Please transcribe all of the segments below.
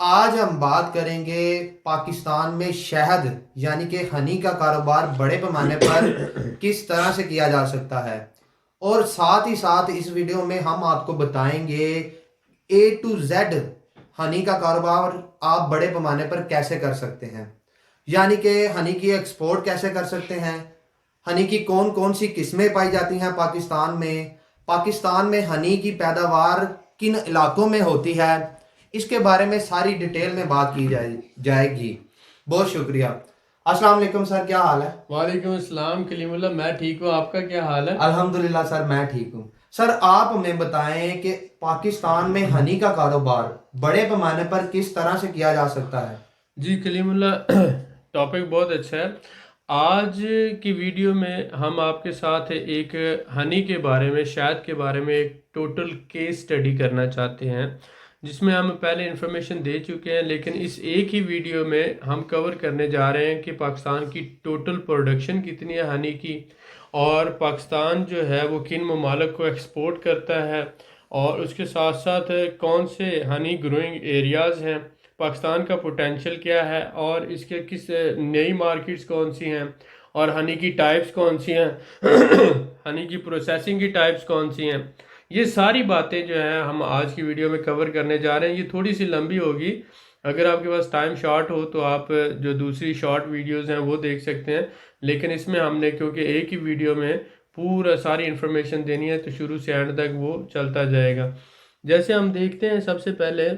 आज हम बात करेंगे पाकिस्तान में शहद यानी कि हनी का कारोबार बड़े पैमाने पर किस तरह से किया जा सकता है। और साथ ही साथ इस वीडियो में हम आपको बताएंगे A to Z हनी का कारोबार आप बड़े पैमाने पर कैसे कर सकते हैं। यानी कि हनी की एक्सपोर्ट कैसे कर सकते हैं, हनी की कौन कौन सी किस्में पाई जाती हैं पाकिस्तान में हनी की पैदावार किन इलाकों में होती है, इसके बारे में सारी डिटेल में बात की जाएगी। बहुत शुक्रिया। अस्सलाम वालेकुम सर, क्या हाल है? वालेकुम अस्सलाम कलीमुल्लाह। मैं ठीक हूँ, आपका क्या हाल है? अल्हम्दुलिल्लाह सर, मैं ठीक हूँ। सर आप हमें बताएं कि पाकिस्तान में हनी का कारोबार बड़े पैमाने पर किस तरह से किया जा सकता है। जी कलीमुल्लाह, टॉपिक बहुत अच्छा है। आज की वीडियो में हम आपके साथ एक हनी के बारे में, शहद के बारे में एक टोटल केस स्टडी करना चाहते हैं, जिसमें हम पहले इंफॉर्मेशन दे चुके हैं। लेकिन इस एक ही वीडियो में हम कवर करने जा रहे हैं कि पाकिस्तान की टोटल प्रोडक्शन कितनी है हनी की, और पाकिस्तान जो है वो किन ममालिक को एक्सपोर्ट करता है, और उसके साथ साथ कौन से हनी ग्रोइंग एरियाज़ हैं, पाकिस्तान का पोटेंशियल क्या है, और इसके किस नई मार्केट्स कौन सी हैं, और हनी की टाइप्स कौन सी हैं हनी की प्रोसेसिंग की टाइप्स कौन सी हैं। ये सारी बातें जो हैं हम आज की वीडियो में कवर करने जा रहे हैं। ये थोड़ी सी लंबी होगी, अगर आपके पास टाइम शॉर्ट हो तो आप जो दूसरी शॉर्ट वीडियोस हैं वो देख सकते हैं। लेकिन इसमें हमने क्योंकि एक ही वीडियो में पूरा सारी इन्फॉर्मेशन देनी है तो शुरू से एंड तक वो चलता जाएगा। जैसे हम देखते हैं सबसे पहले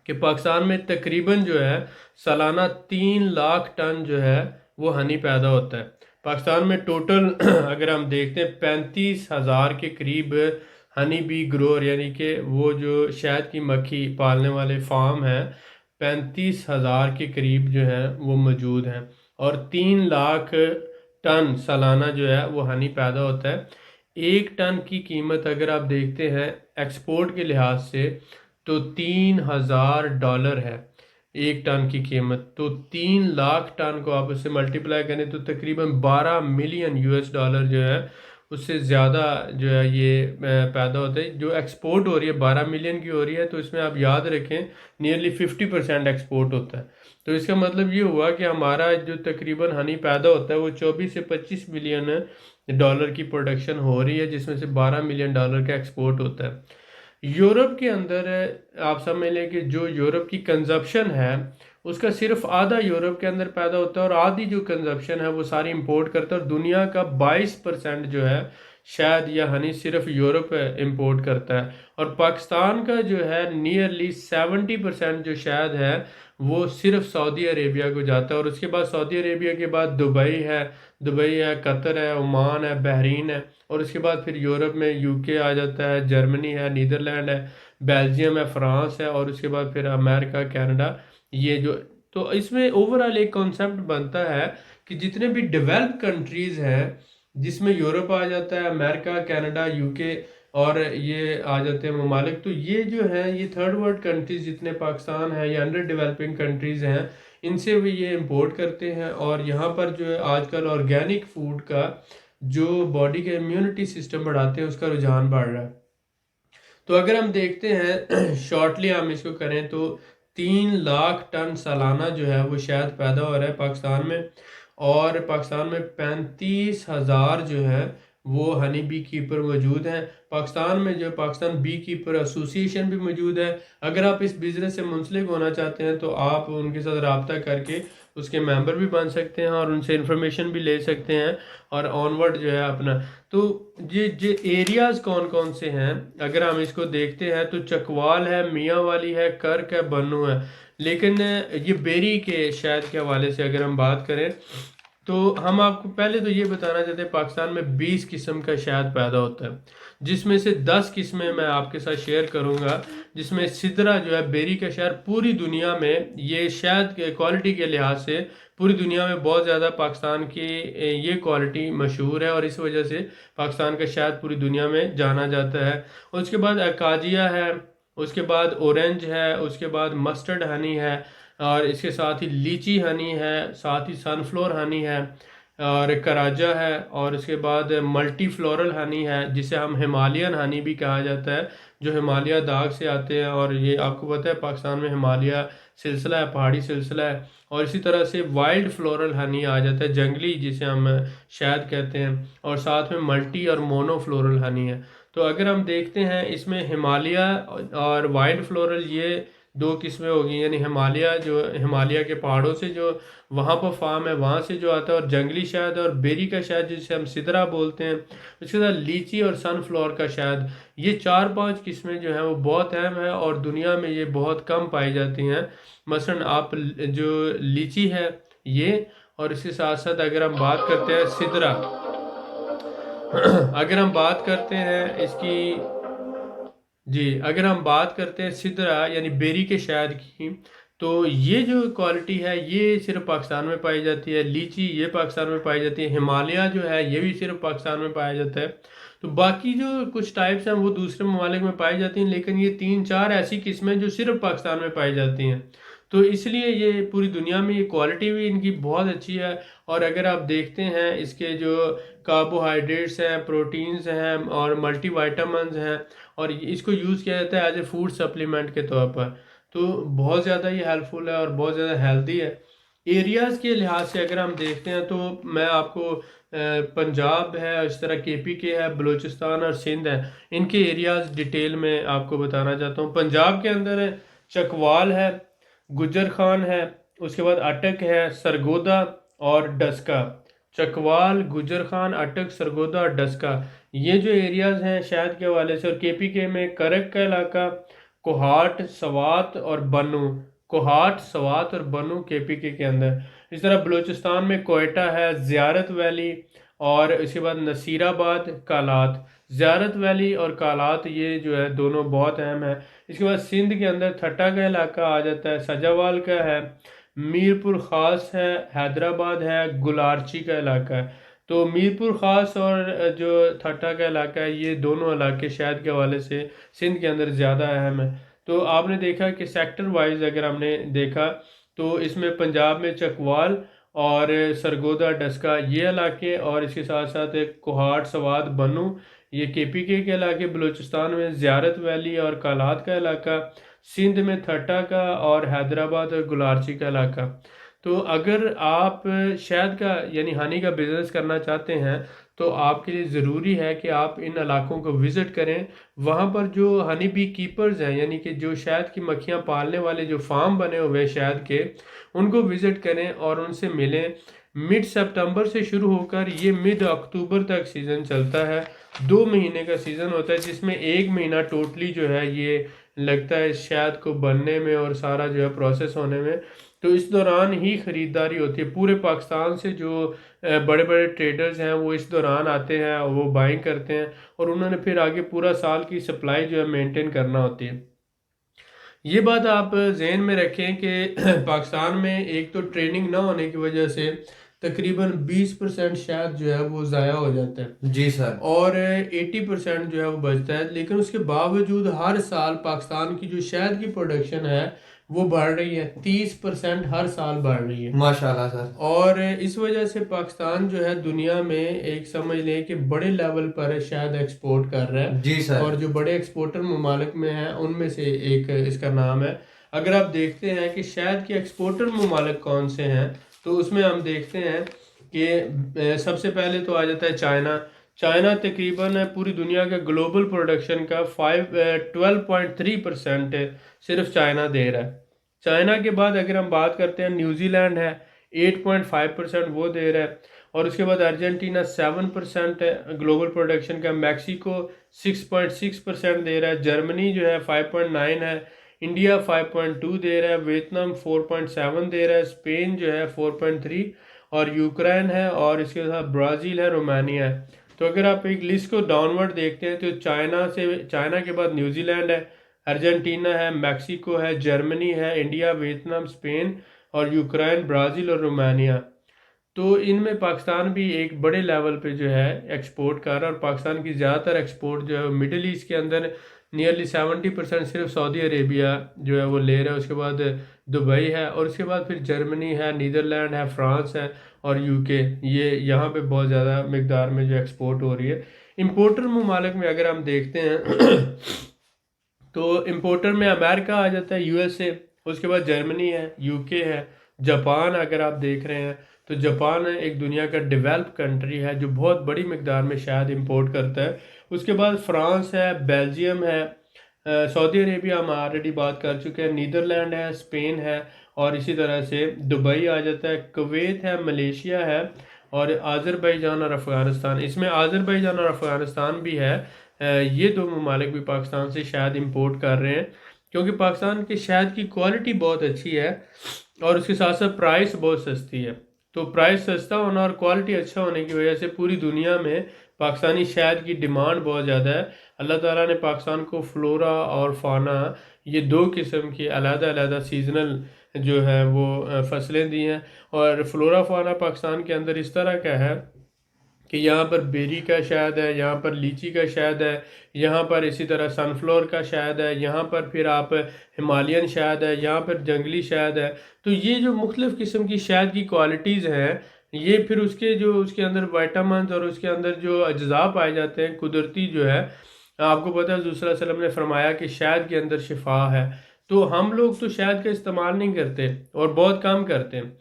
कि पाकिस्तान में तकरीबन जो है सालाना 3 लाख टन जो है वो हनी पैदा होता है। पाकिस्तान में टोटल अगर हम देखते हैं 35,000 के करीब हनी बी ग्रोअर, यानी कि वो जो शहद की मक्खी पालने वाले फार्म हैं, 35,000 के करीब जो है वो मौजूद हैं। और 3 लाख टन सालाना जो है वो हनी पैदा होता है। 1 टन की कीमत अगर आप देखते हैं एक्सपोर्ट के लिहाज से तो $3,000 है 1 टन की कीमत। तो 3 लाख टन को आप उससे मल्टीप्लाई करें तो तकरीबन 12 मिलियन US डॉलर जो है उससे ज़्यादा जो है ये पैदा होता है। जो एक्सपोर्ट हो रही है 12 मिलियन की हो रही है, तो इसमें आप याद रखें नियरली 50% एक्सपोर्ट होता है। तो इसका मतलब ये हुआ कि हमारा जो तकरीबन हनी पैदा होता है वो 24 से 25 मिलियन डॉलर की प्रोडक्शन हो रही है, जिसमें से 12 मिलियन डॉलर का एक्सपोर्ट होता है। यूरोप के अंदर आप समझ लें कि जो यूरोप की कंजप्शन है उसका सिर्फ आधा यूरोप के अंदर पैदा होता है, और आधी जो कंजप्शन है वो सारी इंपोर्ट करता है। और दुनिया का 22% जो है शहद या हनी सिर्फ यूरोप इंपोर्ट करता है। और पाकिस्तान का जो है नियरली 70% जो शहद है वो सिर्फ सऊदी अरेबिया को जाता है। और उसके बाद सऊदी अरेबिया के बाद दुबई है, कतर है, ओमान है, बहरीन है, और उसके बाद फिर यूरोप में यूके आ जाता है, जर्मनी है, नीदरलैंड है, बेल्जियम है, फ्रांस है, और उसके बाद फिर अमेरिका, कनाडा। ये जो तो इसमें ओवरऑल एक कॉन्सेप्ट बनता है कि जितने भी डेवलप कंट्रीज हैं, जिसमें यूरोप आ जाता है, अमेरिका, कनाडा, यूके, और ये आ जाते हैं ममालिक, तो ये जो है ये थर्ड वर्ल्ड कंट्रीज जितने पाकिस्तान है या अंडर डेवलपिंग कंट्रीज हैं, इनसे भी ये इंपोर्ट करते हैं। और यहाँ पर जो है आजकल ऑर्गेनिक फूड का जो बॉडी के इम्यूनिटी सिस्टम बढ़ाते हैं उसका रुझान बढ़ रहा है। तो अगर हम देखते हैं शॉर्टली हम इसको करें तो 3 लाख टन सालाना जो है वो शहद पैदा हो रहा है पाकिस्तान में। और पाकिस्तान में 35,000 जो है वो हनी बी कीपर मौजूद हैं। पाकिस्तान में जो पाकिस्तान बी कीपर एसोसिएशन भी मौजूद है। अगर आप इस बिज़नेस से मुंसलिक होना चाहते हैं तो आप उनके साथ रब्ता करके उसके मेंबर भी बन सकते हैं और उनसे इंफॉर्मेशन भी ले सकते हैं, और ऑनवर्ड जो है अपना। तो ये एरियाज कौन कौन से हैं अगर हम इसको देखते हैं तो चकवाल है, मियाँ वाली है, कर्क है, बन्नू है। लेकिन ये बेरी के शहद के हवाले से अगर हम बात करें तो हम आपको पहले तो ये बताना चाहते हैं पाकिस्तान में 20 किस्म का शहद पैदा होता है, जिसमें से 10 किस्में मैं आपके साथ शेयर करूंगा। जिसमें सिदरा जो है बेरी का शहद, पूरी दुनिया में ये शहद के क्वालिटी के लिहाज से पूरी दुनिया में बहुत ज़्यादा पाकिस्तान की ये क्वालिटी मशहूर है, और इस वजह से पाकिस्तान का शहद पूरी दुनिया में जाना जाता है। उसके बाद अकाजिया है, उसके बाद ऑरेंज है, उसके बाद मस्टर्ड हनी है, और इसके साथ ही लीची हनी है, साथ ही सनफ्लोर हनी है, और कराजा है, और इसके बाद मल्टी फ्लोरल हनी है जिसे हम हिमालयन हनी भी कहा जाता है। जो हिमालय दाग से आते हैं। और ये आपको पता है पाकिस्तान में हिमालय सिलसिला है, पहाड़ी सिलसिला है। और इसी तरह से वाइल्ड फ्लोरल हनी आ जाता है, जंगली जिसे हम शहद कहते हैं। और साथ में मल्टी और मोनो फ्लोरल हनी है। तो अगर हम देखते हैं इसमें हिमालय और वाइल्ड फ्लोरल ये दो किस्में होगी, यानी हिमालय जो हिमालय के पहाड़ों से जो वहाँ पर फार्म है वहाँ से जो आता है, और जंगली शहद और बेरी का शहद जिसे हम सिदरा बोलते हैं। उसके साथ लीची और सनफ्लावर का शहद, ये 4-5 किस्में जो हैं वो बहुत अहम है और दुनिया में ये बहुत कम पाई जाती हैं। मसलन आप जो लीची है ये, और इसके साथ साथ अगर हम बात करते हैं सिदरा अगर हम बात करते हैं इसकी, जी अगर हम बात करते हैं सिदरा यानी बेरी के शहद की, तो ये जो क्वालिटी है ये सिर्फ पाकिस्तान में पाई जाती है। लीची ये पाकिस्तान में पाई जाती है। हिमालय जो है ये भी सिर्फ पाकिस्तान में पाया जाता है। तो बाकी जो कुछ टाइप्स हैं वो दूसरे ममालिक में पाई जाती हैं, लेकिन ये 3-4 ऐसी किस्में जो सिर्फ पाकिस्तान में पाई जाती हैं। तो इसलिए ये पूरी दुनिया में ये क्वालिटी भी इनकी बहुत अच्छी है। और अगर आप देखते हैं इसके जो कार्बोहाइड्रेट्स हैं, प्रोटीन्स हैं और मल्टीविटामिन्स हैं, और इसको यूज़ किया जाता है एज ए फूड सप्लीमेंट के तौर पर। तो बहुत ज़्यादा ये हेल्पफुल है और बहुत ज़्यादा हेल्दी है। एरियाज़ के लिहाज से अगर हम देखते हैं तो मैं आपको पंजाब है, इस तरह केपी के है, बलूचिस्तान और सिंध है, इनके एरियाज़ डिटेल में आपको बताना चाहता हूँ। पंजाब के अंदर चकवाल है, गुजर खान है, उसके बाद अटक है, सरगोदा और डस्का। चकवाल, गुजर खान, अटक, सरगोदा और डस्का, ये जो एरियाज़ हैं शहद के हवाले से। और केपी के में करक का इलाका, कोहाट, सवात और बनू, कोहाट, सवात और बनू केपी के अंदर। इस तरह बलूचिस्तान में कोयटा है, ज़ियारत वैली और इसके बाद नसीराबाद, कालात। ज़ियारत वैली और कालात ये जो है दोनों बहुत अहम है। इसके बाद सिंध के अंदर थट्टा का इलाका आ जाता है, सजावाल का है, मीरपुर ख़ास है, हैदराबाद है, गुलारची का इलाका है। तो मीरपुर ख़ास और जो थट्टा का इलाका है ये दोनों इलाके शहद के हवाले से सिंध के अंदर ज़्यादा अहम है। तो आपने देखा कि सेक्टर वाइज अगर हमने देखा तो इसमें पंजाब में चकवाल और सरगोदा, डस्का ये इलाके, और इसके साथ साथ एक कोहाट, सवात, बनू ये केपी के इलाके। बलूचिस्तान में ज़ियारत वैली और कालात का इलाका, सिंध में थट्टा का और हैदराबाद और गुलारची का इलाका। तो अगर आप शहद का यानी हनी का बिज़नेस करना चाहते हैं तो आपके लिए ज़रूरी है कि आप इन इलाकों को विज़िट करें। वहाँ पर जो हनी बी कीपर्स हैं यानी कि जो शहद की मक्खियाँ पालने वाले जो फार्म बने हुए हैं शहद के, उनको विज़िट करें और उनसे मिलें। मिड सितंबर से शुरू होकर ये मिड अक्टूबर तक सीज़न चलता है। 2 महीने का सीज़न होता है जिसमें 1 महीना टोटली जो है ये लगता है शहद को बनने में और सारा जो है प्रोसेस होने में। तो इस दौरान ही ख़रीदारी होती है पूरे पाकिस्तान से। जो बड़े बड़े ट्रेडर्स हैं वो इस दौरान आते हैं और वो बाइंग करते हैं, और उन्होंने फिर आगे पूरा साल की सप्लाई जो है मेंटेन करना होती है। ये बात आप जहन में रखें कि पाकिस्तान में एक तो ट्रेनिंग ना होने की वजह से तकरीबन 20% शहद जो है वो ज़ाया हो जाता है। जी सर। और 80% जो है वो बचता है। लेकिन उसके बावजूद हर साल पाकिस्तान की जो शहद की प्रोडक्शन है वो बढ़ रही है, 30% हर साल बढ़ रही है माशाल्लाह सर। और इस वजह से पाकिस्तान जो है दुनिया में एक समझ लें कि बड़े लेवल पर शहद एक्सपोर्ट कर रहा है। जी सर। और जो बड़े एक्सपोर्टर ममालिक में हैं उनमें से एक इसका नाम है। अगर आप देखते हैं कि शहद के एक्सपोर्टर ममालिक कौन से हैं तो उसमें हम देखते हैं कि सबसे पहले तो आ जाता है चाइना। चाइना तकरीबन पूरी दुनिया के ग्लोबल प्रोडक्शन का 12.3% सिर्फ चाइना दे रहा है। चाइना के बाद अगर हम बात करते हैं न्यूजीलैंड है, 8.5% वो दे रहा है। और उसके बाद अर्जेंटीना 7% है ग्लोबल प्रोडक्शन का। मैक्सिको 6.6% दे रहा है। जर्मनी जो है 5.9 है। इंडिया 5.2 दे रहा है। वियतनाम 4.7 दे रहा है। स्पेन जो है 4.3 और यूक्रेन है, और इसके साथ ब्राज़ील है, रोमानिया है। तो अगर आप एक लिस्ट को डाउनवर्ड देखते हैं तो चाइना के बाद न्यूजीलैंड है, अर्जेंटीना है, मैक्सिको है, जर्मनी है, इंडिया, वियतनाम, स्पेन और यूक्रेन, ब्राज़ील और रोमानिया। तो इनमें पाकिस्तान भी एक बड़े लेवल पे जो है एक्सपोर्ट कर रहा है। और पाकिस्तान की ज़्यादातर एक्सपोर्ट जो है मिडिल ईस्ट के अंदर नियरली 70% सिर्फ सऊदी अरेबिया जो है वो ले रहा है। उसके बाद दुबई है, और उसके बाद फिर जर्मनी है, नीदरलैंड है, फ्रांस है और यूके। ये यहाँ पे बहुत ज़्यादा मकदार में जो एक्सपोर्ट हो रही है। इम्पोर्टर ममालिक में अगर हम देखते हैं तो इम्पोर्टर में अमेरिका आ जाता है, यूएसए, उसके बाद जर्मनी है, यूके है, जापान अगर आप देख रहे हैं तो जापान एक दुनिया का डेवलप कंट्री है जो बहुत बड़ी मकदार में शहद इंपोर्ट करता है। उसके बाद फ्रांस है, बेल्जियम है, सऊदी अरेबिया हम ऑलरेडी बात कर चुके हैं, नीदरलैंड है, स्पेन है, और इसी तरह से दुबई आ जाता है, कुवैत है, मलेशिया है, और आज़रबाईजान और अफ़गानिस्तान। इसमें आज़रबाईजान और अफ़गानिस्तान भी है। ये दो ममालिक भी पाकिस्तान से शहद इंपोर्ट कर रहे हैं क्योंकि पाकिस्तान के शहद की क्वालिटी बहुत अच्छी है और उसके साथ साथ प्राइस बहुत सस्ती है। तो प्राइस सस्ता होना और क्वालिटी अच्छा होने की वजह से पूरी दुनिया में पाकिस्तानी शहद की डिमांड बहुत ज़्यादा है। अल्लाह ताला ने पाकिस्तान को फ्लोरा और फाना, ये दो किस्म की अलग-अलग सीजनल जो है वो फसलें दी हैं। और फ्लोरा फाना पाकिस्तान के अंदर इस तरह का है कि यहाँ पर बेरी का शहद है, यहाँ पर लीची का शहद है, यहाँ पर इसी तरह सनफ्लावर का शहद है, यहाँ पर फिर आप हिमालयन शहद है, यहाँ पर जंगली शहद है। तो ये जो मुख्तलिफ़ किस्म की शहद की क्वालिटीज़ हैं, ये फिर उसके जो उसके अंदर वाइटामिन और उसके अंदर जो अज्जा पाए जाते हैं कुदरती जो है, आपको पता है रसूल सल्लल्लाहु अलैहि वसल्लम ने फरमाया कि शहद के अंदर शिफा है। तो हम लोग तो शहद का इस्तेमाल नहीं करते और बहुत कम करते हैं।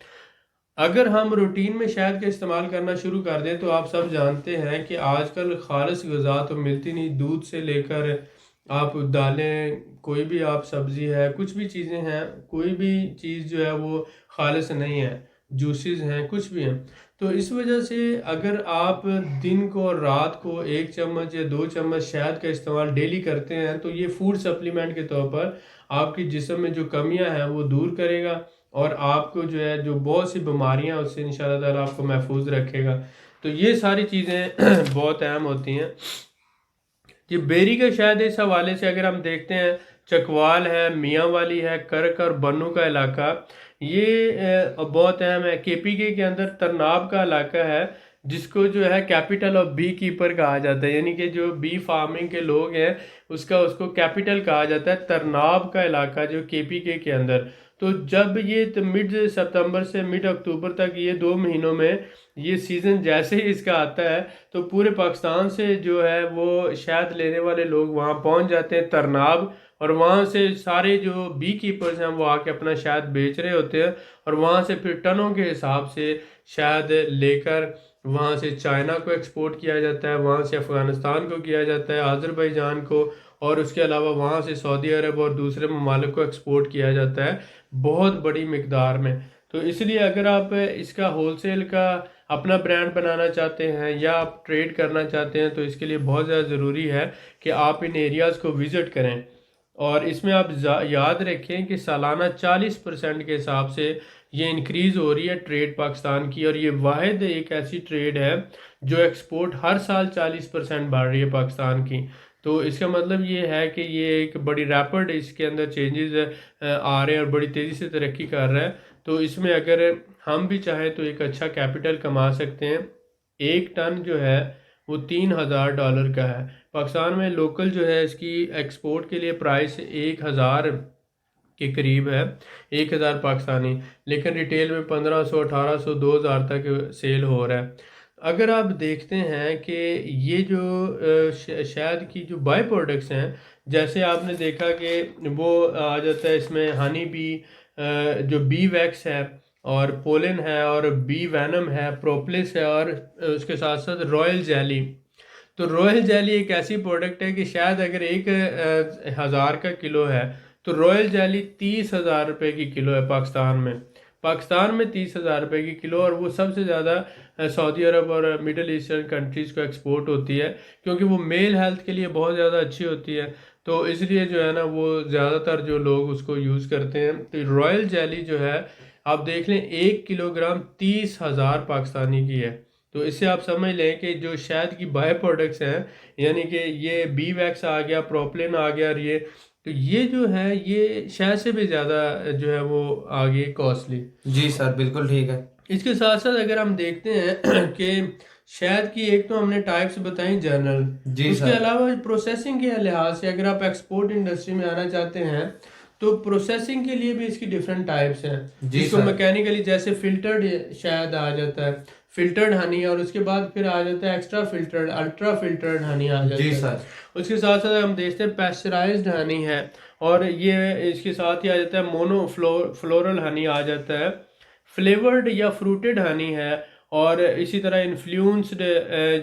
अगर हम रूटीन में शहद का इस्तेमाल करना शुरू कर दें तो आप सब जानते हैं कि आजकल खालिस ग़िज़ा तो मिलती नहीं, दूध से लेकर आप दालें, कोई भी आप सब्ज़ी है, कुछ भी चीज़ें हैं, कोई भी चीज़ जो है वो खालिस नहीं है, जूसेस हैं, कुछ भी हैं। तो इस वजह से अगर आप दिन को और रात को 1 चम्मच या 2 चम्मच शहद का इस्तेमाल डेली करते हैं तो ये फूड सप्लीमेंट के तौर पर आपकी जिस्म में जो कमियां हैं वो दूर करेगा और आपको जो है जो बहुत सी बीमारियां उससे इंशाल्लाह ताला आपको महफूज रखेगा। तो ये सारी चीज़ें बहुत अहम होती हैं। ये बेरी का शायद इस हवाले से अगर हम देखते हैं, चकवाल है, मियाँ वाली है, करक और बन्नू का इलाका, ये बहुत अहम है। केपीके के अंदर तरनाब का इलाका है जिसको जो है कैपिटल ऑफ बी कीपर कहा जाता है, यानी कि जो बी फार्मिंग के लोग हैं उसका उसको कैपिटल कहा जाता है, तरनाब का इलाका जो केपीके के अंदर। तो जब ये मिड सितंबर से मिड अक्टूबर तक, ये 2 महीनों में ये सीज़न जैसे ही इसका आता है तो पूरे पाकिस्तान से जो है वो शहद लेने वाले लोग वहाँ पहुँच जाते हैं तरनाब, और वहाँ से सारे जो बी कीपर्स हैं वो आके अपना शहद बेच रहे होते हैं और वहाँ से फिर टनों के हिसाब से शहद लेकर वहाँ से चाइना को एक्सपोर्ट किया जाता है, वहाँ से अफ़गानिस्तान को किया जाता है, आज़रबाईजान को, और उसके अलावा वहाँ से सऊदी अरब और दूसरे ममालिक को एक्सपोर्ट किया जाता है बहुत बड़ी मिकदार में। तो इसलिए अगर आप इसका होलसेल का अपना ब्रांड बनाना चाहते हैं या आप ट्रेड करना चाहते हैं तो इसके लिए बहुत ज़्यादा ज़रूरी है कि आप इन एरियाज़ को विज़िट करें। और इसमें आप याद रखें कि सालाना 40% के हिसाब से ये इंक्रीज़ हो रही है ट्रेड पाकिस्तान की, और ये वाहिद एक ऐसी ट्रेड है जो एक्सपोर्ट हर साल 40% बढ़ रही है पाकिस्तान की। तो इसका मतलब ये है कि ये एक बड़ी रैपिड इसके अंदर चेंजेस आ रहे हैं और बड़ी तेज़ी से तरक्की कर रहा है। तो इसमें अगर हम भी चाहें तो एक अच्छा कैपिटल कमा सकते हैं। 1 टन जो है वो $3000 का है। पाकिस्तान में लोकल जो है इसकी एक्सपोर्ट के लिए प्राइस 1000 के करीब है, 1000 पाकिस्तानी, लेकिन रिटेल में 1500, 1800, 2000 तक सेल हो रहा है। अगर आप देखते हैं कि ये जो शहद की जो बाई प्रोडक्ट्स हैं, जैसे आपने देखा कि वो आ जाता है इसमें हनी बी, जो बी वैक्स है और पोलन है और बी वैनम है, प्रोपलिस है, और उसके साथ साथ रॉयल जेली। तो रॉयल जेली एक ऐसी प्रोडक्ट है कि शायद अगर 1000 का किलो है तो रॉयल जेली 30,000 रुपये की किलो है पाकिस्तान में। पाकिस्तान में 30,000 रुपये की किलो, और वो सबसे ज़्यादा सऊदी अरब और मिडल ईस्टर्न कंट्रीज़ को एक्सपोर्ट होती है क्योंकि वो मेल हेल्थ के लिए बहुत ज़्यादा अच्छी होती है। तो इसलिए जो है ना वो ज़्यादातर जो लोग उसको यूज़ करते हैं। तो रॉयल जेली जो है आप देख लें 1 किलोग्राम 30,000 पाकिस्तानी की है। तो इससे आप समझ लें कि जो शहद की बाय प्रोडक्ट्स हैं, यानी कि ये बी वैक्स आ गया, प्रोपलिन आ गया, और ये तो ये जो है ये शहद से भी ज़्यादा जो है वो आगे कॉस्टली। जी सर, बिल्कुल ठीक है। इसके साथ साथ अगर हम देखते हैं कि शहद की एक तो हमने टाइप्स बताई जनरल, जी उसके सर। अलावा प्रोसेसिंग के लिहाज से अगर आप एक्सपोर्ट इंडस्ट्री में आना चाहते हैं तो प्रोसेसिंग के लिए भी इसकी डिफरेंट टाइप्स हैं, जी जिसको सर। मैकेनिकली जैसे फिल्टर्ड शहद आ जाता है, फिल्टर्ड हनी, और उसके बाद फिर आ जाता है extra filtered, ultra filtered honey आ जाता जी है। सर। उसके साथ साथ हम देखते हैं पैस्चराइज्ड हनी है, और ये इसके साथ ही आ जाता है मोनो फ्लोरल हनी आ जाता है, फ्लेवर्ड या फ्रूटेड हनी है, और इसी तरह इन्फ्लुएंस्ड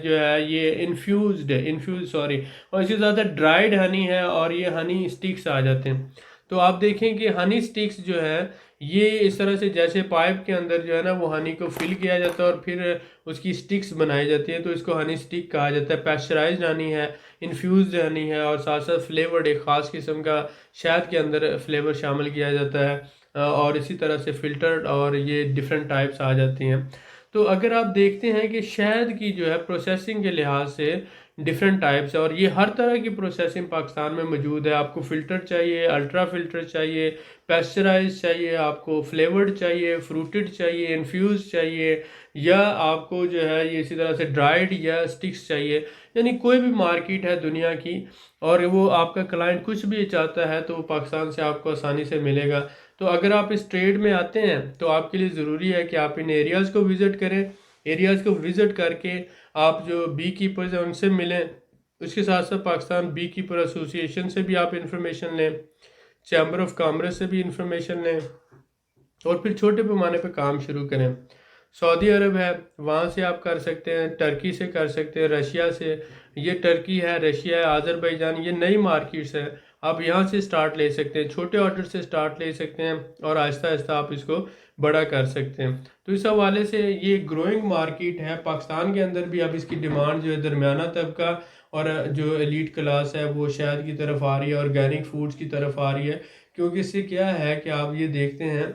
जो है ये इन्फ्यूज सॉरी, और इसी साथ ड्राइड हनी है, और ये हनी स्टिक्स आ जाते हैं। तो आप देखें कि हनी स्टिक्स जो है ये इस तरह से जैसे पाइप के अंदर जो है ना वो हनी को फिल किया जाता है और फिर उसकी स्टिक्स बनाई जाती है, तो इसको हनी स्टिक कहा जाता है। पैस्चराइज्ड हनी है, इन्फ्यूज्ड हनी है, और साथ साथ फ्लेवर्ड एक ख़ास किस्म का शहद के अंदर फ्लेवर शामिल किया जाता है, और इसी तरह से फ़िल्टर्ड, और ये डिफरेंट टाइप्स आ जाती हैं। तो अगर आप देखते हैं कि शहद की जो है प्रोसेसिंग के लिहाज से डिफरेंट टाइप्स है, और ये हर तरह की प्रोसेसिंग पाकिस्तान में मौजूद है। आपको फ़िल्टर चाहिए, अल्ट्रा फ़िल्टर चाहिए, पैस्चराइज चाहिए, आपको फ्लेवर्ड चाहिए, फ्रूटेड चाहिए, इन्फ्यूज़ चाहिए, या आपको जो है ये इसी तरह से ड्राइड या स्टिक्स चाहिए। यानी कोई भी मार्केट है दुनिया की, और वो आपका क्लाइंट कुछ भी चाहता है तो वो पाकिस्तान से आपको आसानी से मिलेगा। तो अगर आप इस ट्रेड में आते हैं तो आपके लिए ज़रूरी है कि आप इन एरियाज़ को विज़िट करें, एरियाज़ को विज़िट करके आप जो बी कीपर्स हैं उनसे मिलें। उसके साथ साथ पाकिस्तान बी कीपर एसोसिएशन से भी आप इंफॉर्मेशन लें, चैम्बर ऑफ कॉमर्स से भी इंफॉर्मेशन लें, और फिर छोटे पैमाने पर काम शुरू करें। सऊदी अरब है, वहाँ से आप कर सकते हैं, टर्की से कर सकते हैं, रशिया से, ये टर्की है, रशिया है, आज़रबाईजान, ये नई मार्केट्स है। आप यहाँ से स्टार्ट ले सकते हैं, छोटे ऑर्डर से स्टार्ट ले सकते हैं, और आहिस्ता आहिस्ता आप इसको बड़ा कर सकते हैं। तो इस हवाले से ये ग्रोइंग मार्केट है। पाकिस्तान के अंदर भी अब इसकी डिमांड जो है दरमियाना तबका और जो एलीट क्लास है वो शहद की तरफ आ रही है, ऑर्गेनिक फूड्स की तरफ आ रही है। क्योंकि इससे क्या है कि आप ये देखते हैं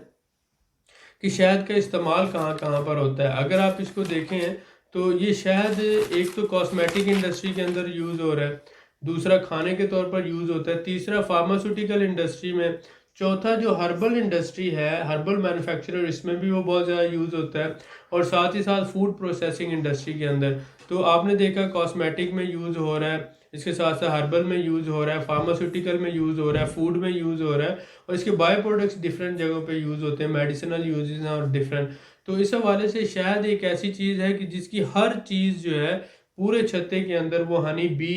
कि शहद का इस्तेमाल कहाँ कहाँ पर होता है। अगर आप इसको देखें तो ये शहद एक तो कॉस्मेटिक इंडस्ट्री के अंदर यूज़ हो रहा है, दूसरा खाने के तौर पर यूज़ होता है, तीसरा फार्मास्यूटिकल इंडस्ट्री में, चौथा जो हर्बल इंडस्ट्री है, हर्बल मैन्युफैक्चरर, इसमें भी वो बहुत ज़्यादा यूज़ होता है, और साथ ही साथ फूड प्रोसेसिंग इंडस्ट्री के अंदर। तो आपने देखा कॉस्मेटिक में यूज़ हो रहा है, इसके साथ साथ हर्बल में यूज़ हो रहा है, फार्मास्यूटिकल में यूज़ हो रहा है, फूड में यूज़ हो रहा है, और इसके बाय प्रोडक्ट्स डिफरेंट जगहों पे यूज़ होते हैं, मेडिसिनल यूजेस हैं और डिफरेंट। तो इस हवाले से शहद एक ऐसी चीज़ है कि जिसकी हर चीज़ जो है पूरे छत्ते के अंदर, वो हनी बी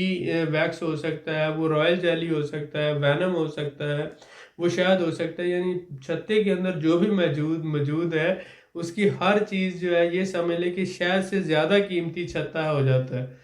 वैक्स हो सकता है, वो रॉयल जेली हो सकता है, वैनम हो सकता है, वो शहद हो सकता है, यानी छत्ते के अंदर जो भी मौजूद है उसकी हर चीज़ जो है ये समझ लें कि शहद से ज़्यादा कीमती छत्ता हो जाता है।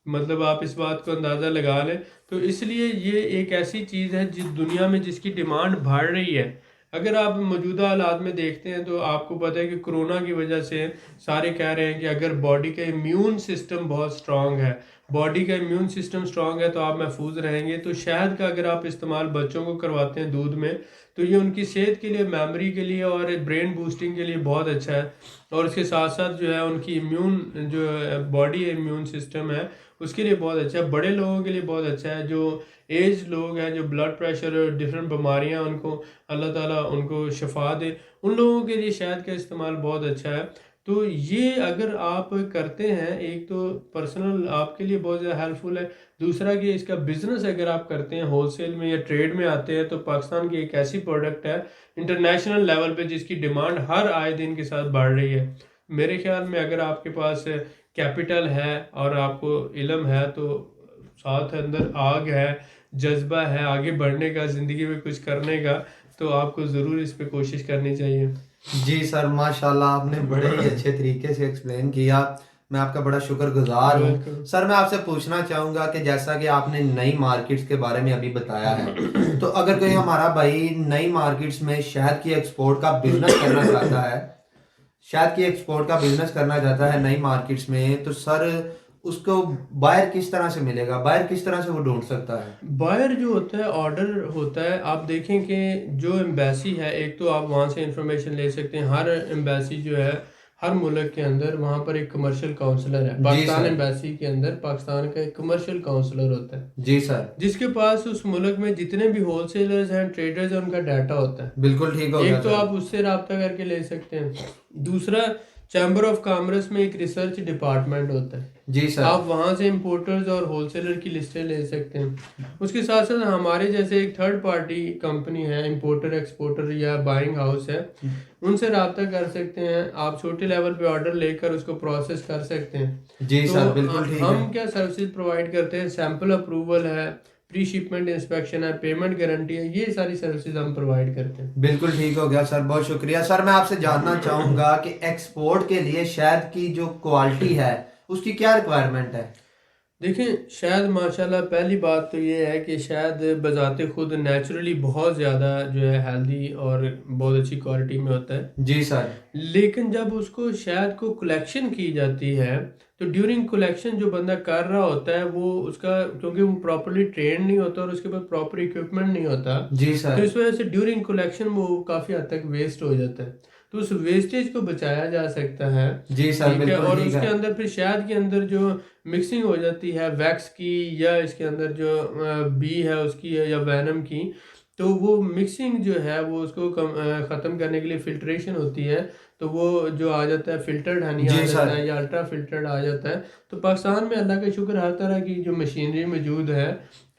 मतलब आप इस बात को अंदाज़ा लगा लें। तो इसलिए ये एक ऐसी चीज़ है जिस दुनिया में जिसकी डिमांड बढ़ रही है। अगर आप मौजूदा हालात में देखते हैं तो आपको पता है कि कोरोना की वजह से सारे कह रहे हैं कि अगर बॉडी का इम्यून सिस्टम बहुत स्ट्रांग है, बॉडी का इम्यून सिस्टम स्ट्रांग है तो आप महफूज रहेंगे। तो शहद का अगर आप इस्तेमाल बच्चों को करवाते हैं दूध में, तो ये उनकी सेहत के लिए, मेमोरी के लिए और ब्रेन बूस्टिंग के लिए बहुत अच्छा है। और इसके साथ साथ जो है उनकी इम्यून जो बॉडी इम्यून सिस्टम है उसके लिए बहुत अच्छा है। बड़े लोगों के लिए बहुत अच्छा है, जो एज लोग हैं, जो ब्लड प्रेशर और डिफरेंट बीमारियां, उनको अल्लाह ताला उनको शफा दे, उन लोगों के लिए शहद का इस्तेमाल बहुत अच्छा है। तो ये अगर आप करते हैं, एक तो पर्सनल आपके लिए बहुत ज़्यादा हेल्पफुल है, दूसरा कि इसका बिजनेस अगर आप करते हैं, होलसेल में या ट्रेड में आते हैं, तो पाकिस्तान की एक ऐसी प्रोडक्ट है इंटरनेशनल लेवल पे जिसकी डिमांड हर आए दिन के साथ बढ़ रही है। मेरे ख्याल में अगर आपके पास कैपिटल है और आपको इल्म है, तो साथ अंदर आग है, जज्बा है आगे बढ़ने का, ज़िंदगी में कुछ करने का, तो आपको ज़रूर इस पे कोशिश करनी चाहिए। जी सर, माशाल्लाह आपने बड़े ही अच्छे तरीके से एक्सप्लेन किया। मैं आपका बड़ा शुक्रगुजार हूँ। वेलकम। सर मैं आपसे पूछना चाहूँगा कि जैसा कि आपने नई मार्केट्स के बारे में अभी बताया है, तो अगर कोई हमारा भाई नई मार्केट्स में शहद की एक्सपोर्ट का बिजनेस करना चाहता है, शहद की एक्सपोर्ट का बिजनेस करना चाहता है नई मार्केट्स में, तो सर उसको बायर किस तरह से मिलेगा, बायर किस तरह से वो ढूंढ सकता है? बायर जो होता है, ऑर्डर होता है। आप देखें कि जो एम्बेसी है, एक तो आप वहाँ से इंफॉर्मेशन ले सकते हैं। हर एम्बेसी जो है हर मुल्क के अंदर वहाँ पर एक कमर्शियल काउंसलर है। जी पाकिस्तान सर। एम्बेसी के अंदर पाकिस्तान का एक कमर्शियल काउंसलर होता है, जी सर। जिसके पास उस मुल्क में जितने भी होलसेलर्स हैं, ट्रेडर्स हैं, उनका डाटा होता है। बिल्कुल ठीक हो गया एक तो सर। आप उससे रब्ता करके ले सकते हैं। दूसरा चैम्बर ऑफ कॉमर्स में एक रिसर्च डिपार्टमेंट होता है। जी सर। आप वहाँ से इंपोर्टर्स और होलसेलर की लिस्टें ले सकते हैं। उसके साथ साथ हमारे जैसे एक थर्ड पार्टी कंपनी है, इंपोर्टर एक्सपोर्टर या बाइंग हाउस है, उनसे रब्ता कर सकते हैं। आप छोटे लेवल पे ऑर्डर लेकर उसको प्रोसेस कर सकते हैं। जी तो सर, बिल्कुल ठीक है। हम क्या सर्विसेज प्रोवाइड करते हैं, सैंपल अप्रूवल है, प्री शिपमेंट इंस्पेक्शन है, पेमेंट गारंटी है, ये सारी सर्विसेज हम प्रोवाइड करते हैं। बिल्कुल ठीक हो गया सर, बहुत शुक्रिया सर। मैं आपसे जानना चाहूंगा कि एक्सपोर्ट के लिए शहद की जो क्वालिटी है उसकी क्या रिक्वायरमेंट है? देखिए, शायद माशाल्लाह पहली बात तो ये है कि शायद बजाते खुद नेचुरली बहुत ज़्यादा जो है हेल्दी और बहुत अच्छी क्वालिटी में होता है। जी सर। लेकिन जब उसको शहद को कलेक्शन की जाती है तो ड्यूरिंग कलेक्शन जो बंदा कर रहा होता है वो उसका, क्योंकि वो प्रॉपरली ट्रेन नहीं होता और उसके पास प्रॉपर इक्विपमेंट नहीं होता, जी तो सर। इस वजह से ड्यूरिंग कलेक्शन वो काफ़ी हद तक वेस्ट हो जाता है। तो उस वेस्टेज को बचाया जा सकता है। जी सर, ठीक है। बिल्कुल और ठीक उसके है। अंदर फिर शहद के अंदर जो मिक्सिंग हो जाती है वैक्स की, या इसके अंदर जो बी है उसकी है, या वैनम की, तो वो मिक्सिंग जो है वो उसको ख़त्म करने के लिए फिल्ट्रेशन होती है। तो वो जो आ जाता है फिल्टर्ड हनी आ जी जाता सर। है या अल्ट्रा फिल्टर्ड आ जाता है। तो पाकिस्तान में अल्लाह का शुक्र हर तरह की जो मशीनरी मौजूद है,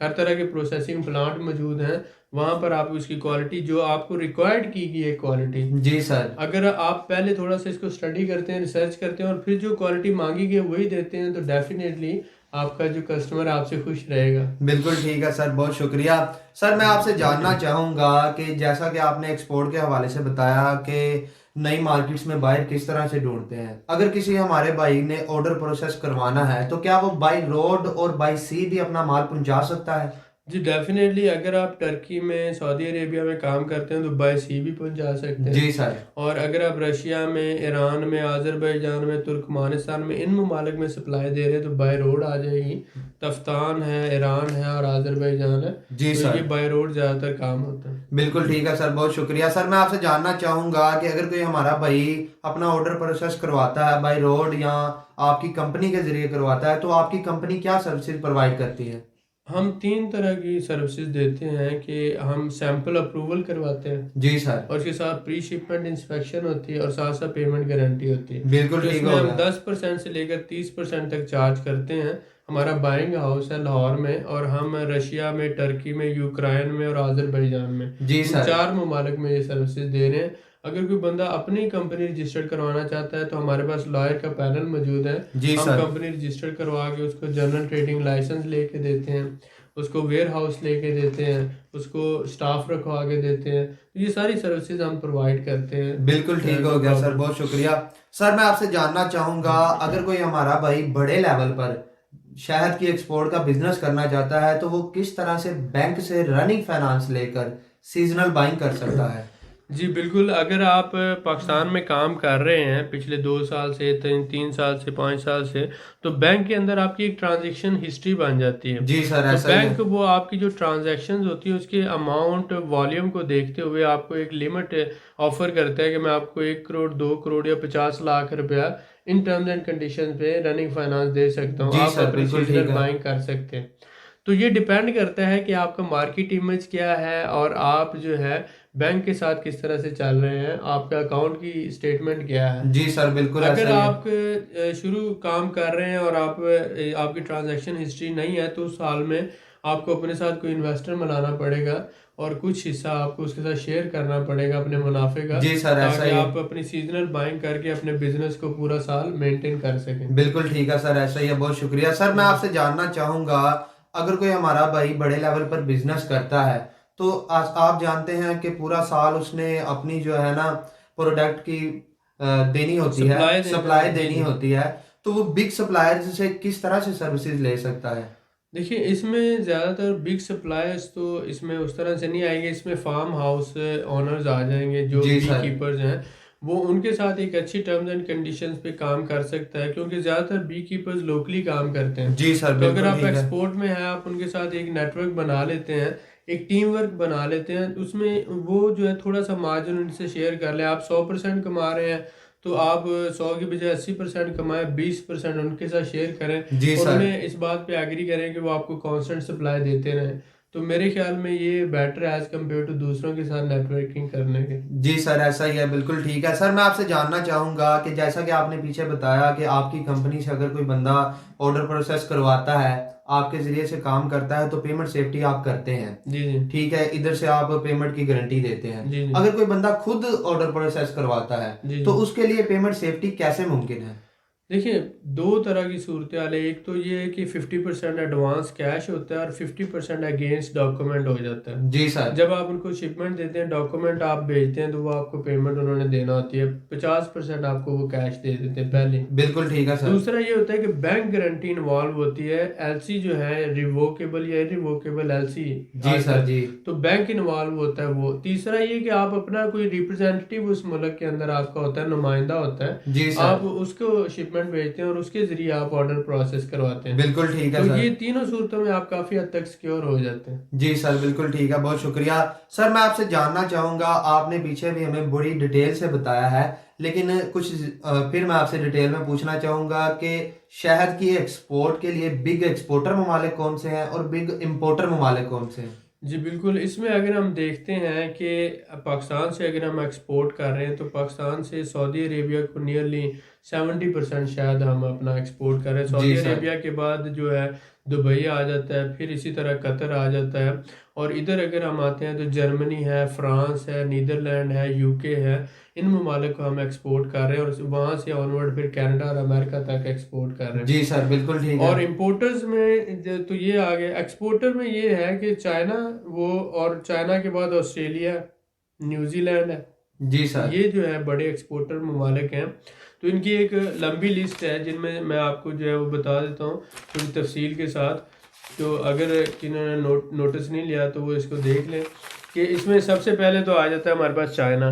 हर तरह के प्रोसेसिंग प्लांट मौजूद हैं। वहाँ पर आप उसकी क्वालिटी जो आपको रिक्वायर्ड की गई है क्वालिटी, जी सर। अगर आप पहले थोड़ा सा इसको स्टडी करते हैं, रिसर्च करते हैं और फिर जो क्वालिटी मांगी गई है वही देते हैं, तो डेफिनेटली आपका जो कस्टमर आपसे खुश रहेगा। बिल्कुल ठीक है सर, बहुत शुक्रिया सर। मैं आपसे जानना चाहूँगा कि जैसा कि आपने एक्सपोर्ट के हवाले से बताया कि नई मार्केट्स में बायर किस तरह से ढूंढते हैं, अगर किसी हमारे भाई ने ऑर्डर प्रोसेस करवाना है तो क्या वो बाई रोड और बाई सी भी अपना माल पहुंचा सकता है? जी डेफिनेटली, अगर आप टर्की में, सऊदी अरेबिया में काम करते हैं तो बाय सी भी पहुंचा सकते हैं। जी सर। और अगर आप रशिया में, ईरान में, आज़रबाईजान में, तुर्कमानिस्तान में, इन ममालिक में सप्लाई दे रहे हैं तो बाय रोड आ जाएगी। तफ्तान है, ईरान है और आज़रबाईजान है, जी तो ये सर। बाय रोड ज़्यादातर काम होता है। बिल्कुल ठीक है सर, बहुत शुक्रिया सर। मैं आपसे जानना चाहूँगा कि अगर कोई हमारा भाई अपना ऑर्डर प्रोसेस करवाता है बाई रोड या आपकी कंपनी के जरिए करवाता है तो आपकी कंपनी क्या सर्विसेज प्रोवाइड करती है? हम 3 तरह की सर्विसेज देते हैं कि हम सैंपल अप्रूवल करवाते हैं, जी सर। और उसके साथ प्री शिपमेंट इंस्पेक्शन होती है, और साथ साथ पेमेंट गारंटी होती है। बिल्कुल तो ठीक इसमें हो हम गया। 10% से लेकर 30% तक चार्ज करते हैं। हमारा बाइंग हाउस है लाहौर में, और हम रशिया में, टर्की में, यूक्रेन में और आज़रबाईजान में, जी इन सर। 4 ममालिक में ये सर्विसेज दे रहे हैं। अगर कोई बंदा अपनी कंपनी रजिस्टर्ड करवाना चाहता है तो हमारे पास लॉयर का पैनल मौजूद है। जी हम सर। कंपनी रजिस्टर्ड करवा के उसको जनरल ट्रेडिंग लाइसेंस लेके देते हैं, उसको वेयर हाउस लेके देते हैं, उसको स्टाफ रखवा के देते हैं। तो ये सारी सर्विसेज हम प्रोवाइड करते हैं। बिल्कुल ठीक हो नो गया सर, प्रॉब्लम। बहुत शुक्रिया सर। मैं आपसे जानना चाहूंगा अगर कोई हमारा भाई बड़े लेवल पर शहद की एक्सपोर्ट का बिजनेस करना चाहता है तो वो किस तरह से बैंक से रनिंग फाइनेंस लेकर सीजनल बाइंग कर सकता है? जी बिल्कुल, अगर आप पाकिस्तान में काम कर रहे हैं पिछले 2 साल से, 3 साल से, 5 साल से, तो बैंक के अंदर आपकी एक ट्रांजैक्शन हिस्ट्री बन जाती है। जी सर, तो ऐसा ही है। बैंक वो आपकी जो ट्रांजैक्शंस होती है उसके अमाउंट, वॉल्यूम को देखते हुए आपको एक लिमिट ऑफर करता है कि मैं आपको 1 करोड़, 2 करोड़ या 50 लाख रुपया इन टर्म्स एंड कंडीशन पे रनिंग फाइनेंस दे सकता हूँ। जी आप सर, अपनी बिल्कुल ठीक सीजनल है। बाइंग कर सकते हैं। तो ये डिपेंड करता है कि आपका मार्केट इमेज क्या है और आप जो है बैंक के साथ किस तरह से चल रहे हैं, आपका अकाउंट की स्टेटमेंट क्या है। जी सर, बिल्कुल ऐसा अगर ही है। आप शुरू काम कर रहे हैं और आप आपकी ट्रांजैक्शन हिस्ट्री नहीं है तो उस साल में आपको अपने साथ कोई इन्वेस्टर बनाना पड़ेगा और कुछ हिस्सा आपको उसके साथ शेयर करना पड़ेगा अपने मुनाफे का, जी सर, ऐसा ताकि ही है। आप अपनी सीजनल बाइंग करके अपने बिजनेस को पूरा साल मेंटेन कर सकें। बिल्कुल ठीक है सर, ऐसा ही है, बहुत शुक्रिया सर। मैं आपसे जानना चाहूंगा अगर कोई हमारा भाई बड़े लेवल पर बिजनेस करता है तो आप जानते हैं कि पूरा साल उसने अपनी जो है ना प्रोडक्ट की देनी होती है, सप्लाई देना सप्लाई है, जी देनी जी। होती है। तो वो बिग सप्लायर्स से किस तरह से सर्विसेज ले सकता है? देखिए, इसमें ज़्यादातर बिग सप्लायर्स तो इसमें उस तरह से नहीं आएंगे, इसमें फार्म हाउस ओनर्स आ जाएंगे जो जी बी सर। कीपर्स हैं। वो उनके साथ एक अच्छी टर्म्स एंड कंडीशंस पे काम कर सकता है, क्योंकि ज़्यादातर बी कीपर्स लोकली काम करते हैं। जी सर, तो अगर बिल्कुल आप ठीक है। एक्सपोर्ट में हैं, आप उनके साथ एक नेटवर्क बना लेते हैं, एक टीम वर्क बना लेते हैं, उसमें वो जो है थोड़ा सा मार्जिन उनसे शेयर कर लें। आप 100% कमा रहे हैं तो आप 100 की बजाय 80% कमाएं, 20% उनके साथ शेयर करें जी और सर। उन्हें इस बात पे एग्री करें कि वो आपको कांस्टेंट सप्लाई देते रहें। तो मेरे ख्याल में ये बेटर है एज कम्पेयर टू दूसरों के साथ नेटवर्किंग करने के। जी सर, ऐसा ही है, बिल्कुल ठीक है सर। मैं आपसे जानना चाहूँगा कि जैसा कि आपने पीछे बताया कि आपकी कंपनी से अगर कोई बंदा ऑर्डर प्रोसेस करवाता है, आपके ज़रिए से काम करता है, तो पेमेंट सेफ्टी आप करते हैं, जी जी ठीक है, इधर से आप पेमेंट की गारंटी देते हैं। जी जी अगर कोई बंदा खुद ऑर्डर प्रोसेस करवाता है जी तो जी। उसके लिए पेमेंट सेफ्टी कैसे मुमकिन है? देखिए, दो तरह की सूरत हाल है। एक तो ये है कि 50% एडवांस कैश होता है और 50% अगेंस्ट डॉक्यूमेंट हो जाता है। जी सर। जब आप उनको शिपमेंट देते हैं, डॉक्यूमेंट आप भेजते हैं, तो वो आपको पेमेंट उन्होंने देना होती है। 50% आपको वो कैश दे देते हैं पहले। बिल्कुल ठीक है सर। दूसरा ये होता है कि बैंक गारंटी इन्वॉल्व होती है। एलसी जो है रिवोकेबल या इरिवोकेबल एलसी जी सर। जी तो बैंक इन्वॉल्व होता है वो। तीसरा ये कि आप अपना कोई रिप्रेजेंटेटिव उस मुल्क के अंदर आपका होता है, नुमाइंदा होता है, जी आप सर। उसको शिपमेंट भेजते हैं और उसके जरिए आप ऑर्डर प्रोसेस करवाते हैं। बिल्कुल ठीक है तो सर। ये तीनों सूरतों में आप काफ़ी हद तक सिक्योर हो जाते हैं। जी सर, बिल्कुल ठीक है, बहुत शुक्रिया सर। मैं आपसे जानना चाहूँगा, आपने पीछे भी हमें बड़ी डिटेल से बताया है, लेकिन कुछ फिर मैं आपसे डिटेल में पूछना चाहूँगा कि शहद की एक्सपोर्ट के लिए बिग एक्सपोर्टर ममालिक कौन से हैं और बिग इंपोर्टर ममालिक कौन से हैं? जी बिल्कुल। इसमें अगर हम देखते हैं कि पाकिस्तान से अगर हम एक्सपोर्ट कर रहे हैं, तो पाकिस्तान से सऊदी अरेबिया को नियरली 70% शायद हम अपना एक्सपोर्ट कर रहे हैं। जी सऊदी सर। अरेबिया के बाद जो है दुबई आ जाता है, फिर इसी तरह कतर आ जाता है। और इधर अगर हम आते हैं तो जर्मनी है, फ्रांस है, नीदरलैंड है, यूके है। इन ममालिक को हम एक्सपोर्ट कर रहे हैं और वहाँ से ऑनवर्ड फिर कनाडा और अमेरिका तक एक्सपोर्ट कर रहे हैं। जी सर, बिल्कुल ठीक और है। इंपोर्टर्स में तो ये आ गए। एक्सपोर्टर में ये है कि चाइना वो, और चाइना के बाद ऑस्ट्रेलिया, न्यूजीलैंड है। जी सर। ये जो है बड़े एक्सपोर्टर ममालिक हैं। तो इनकी एक लंबी लिस्ट है जिनमें मैं आपको जो है वो बता देता हूँ थोड़ी तफसील के साथ। तो अगर किन्होंने नोटिस नहीं लिया तो वो इसको देख लें कि इसमें सबसे पहले तो आ जाता है हमारे पास चाइना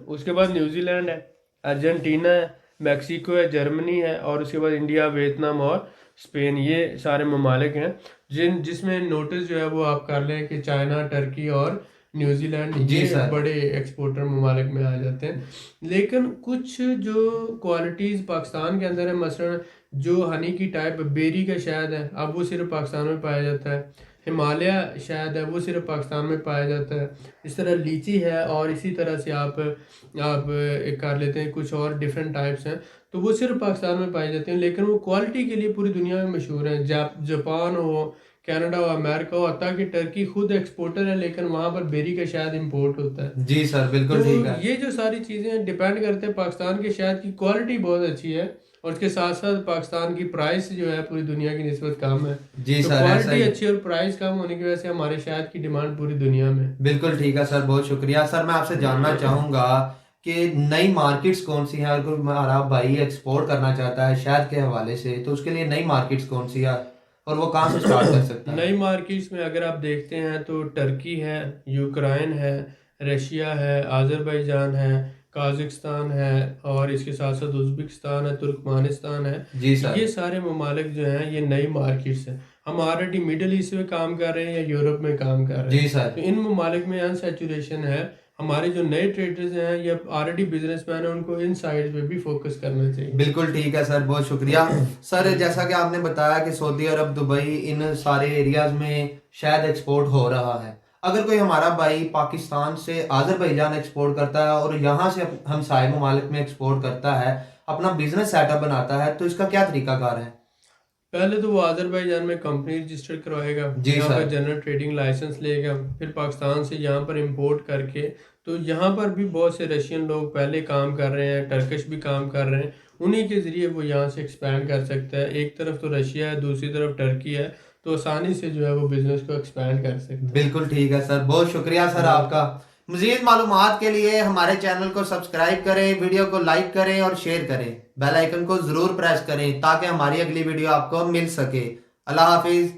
उसके बाद न्यूजीलैंड है, अर्जेंटीना है, मैक्सिको है, जर्मनी है, और उसके बाद इंडिया, वियतनाम और स्पेन। ये सारे ममालिक हैं जिसमें नोटिस जो है वो आप कर लें कि चाइना, टर्की और न्यूजीलैंड जी ये सर। बड़े एक्सपोर्टर ममालिक में आ जाते हैं। लेकिन कुछ जो क्वालिटीज़ पाकिस्तान के अंदर है, मसलन जो हनी की टाइप बेरी का शहद है, अब वो सिर्फ पाकिस्तान में पाया जाता है। हिमालय शहद है, वो सिर्फ पाकिस्तान में पाया जाता है। इस तरह लीची है, और इसी तरह से आप कर लेते हैं कुछ और डिफरेंट टाइप्स हैं, तो वो सिर्फ पाकिस्तान में पाए जाते हैं। लेकिन वो क्वालिटी के लिए पूरी दुनिया में मशहूर हैं। जापान हो, कनाडा हो, अमेरिका हो, हत्ता कि टर्की खुद एक्सपोर्टर है, लेकिन वहाँ पर बेरी का शहद इंपोर्ट होता है। जी सर, बिल्कुल तो ठीक है। ये जो सारी चीज़ें डिपेंड करते हैं, पाकिस्तान के शहद की क्वालिटी बहुत अच्छी है, और उसके साथ साथ पाकिस्तान की प्राइस जो है पूरी दुनिया की निस्बत कम है। जी तो सर, ऐसा क्वालिटी ही। अच्छी और प्राइस कम होने की वजह से हमारे शहद की डिमांड पूरी दुनिया में है। बिल्कुल ठीक है सर, बहुत शुक्रिया सर। मैं आपसे जानना चाहूँगा कि नई मार्केट्स कौन सी हैं? अगर कोई हमारा भाई एक्सपोर्ट करना चाहता है शहद के हवाले से, तो उसके लिए नई मार्केट्स कौन सी है और वो कहाँ से स्टार्ट कर सकता है? नई मार्केट्स में अगर आप देखते हैं तो टर्की है, यूक्रेन है, रशिया है, आज़रबाईजान है, काज़ाकिस्तान है, और इसके साथ साथ उज़्बेकिस्तान है, तुर्कमानिस्तान है। जी सर। ये सारे ममालिक जो हैं ये नई मार्केट्स हैं। हम ऑलरेडी मिडल ईस्ट में काम कर रहे हैं या यूरोप में काम कर रहे हैं। जी सर। तो इन ममालिक में अनसेचुरेशन है। हमारे जो नए ट्रेडर्स हैं या ऑलरेडी बिजनेसमैन हैं, उनको इन साइड पे भी फोकस करना चाहिए। बिल्कुल ठीक है सर, बहुत शुक्रिया सर। जैसा कि आपने बताया कि सऊदी अरब, दुबई, इन सारे एरियाज में शहद एक्सपोर्ट हो रहा है। अगर कोई हमारा भाई पाकिस्तान से आज़रबाईजान एक्सपोर्ट करता है और यहाँ से हमसाये ममालिक में एक्सपोर्ट करता है, अपना बिजनेस सेटअप बनाता है, तो इसका क्या तरीकाकार है? पहले तो वो आज़रबाईजान में कंपनी रजिस्टर करवाएगा, जी यहाँ सर। पर जनरल ट्रेडिंग लाइसेंस लेगा, फिर पाकिस्तान से यहाँ पर इंपोर्ट करके। तो यहाँ पर भी बहुत से रशियन लोग पहले काम कर रहे हैं, टर्किश भी काम कर रहे हैं, उन्हीं के ज़रिए वो यहाँ से एक्सपैंड कर सकता है। एक तरफ तो रशिया है, दूसरी तरफ टर्की है, तो आसानी से जो है वो बिज़नेस को एक्सपैंड कर सकता है। बिल्कुल ठीक है सर, बहुत शुक्रिया सर आपका। मजीद मालूमात के लिए हमारे चैनल को सब्सक्राइब करें, वीडियो को लाइक करें और शेयर करें, बेल आइकन को जरूर प्रेस करें ताकि हमारी अगली वीडियो आपको मिल सके। अल्लाह हाफिज।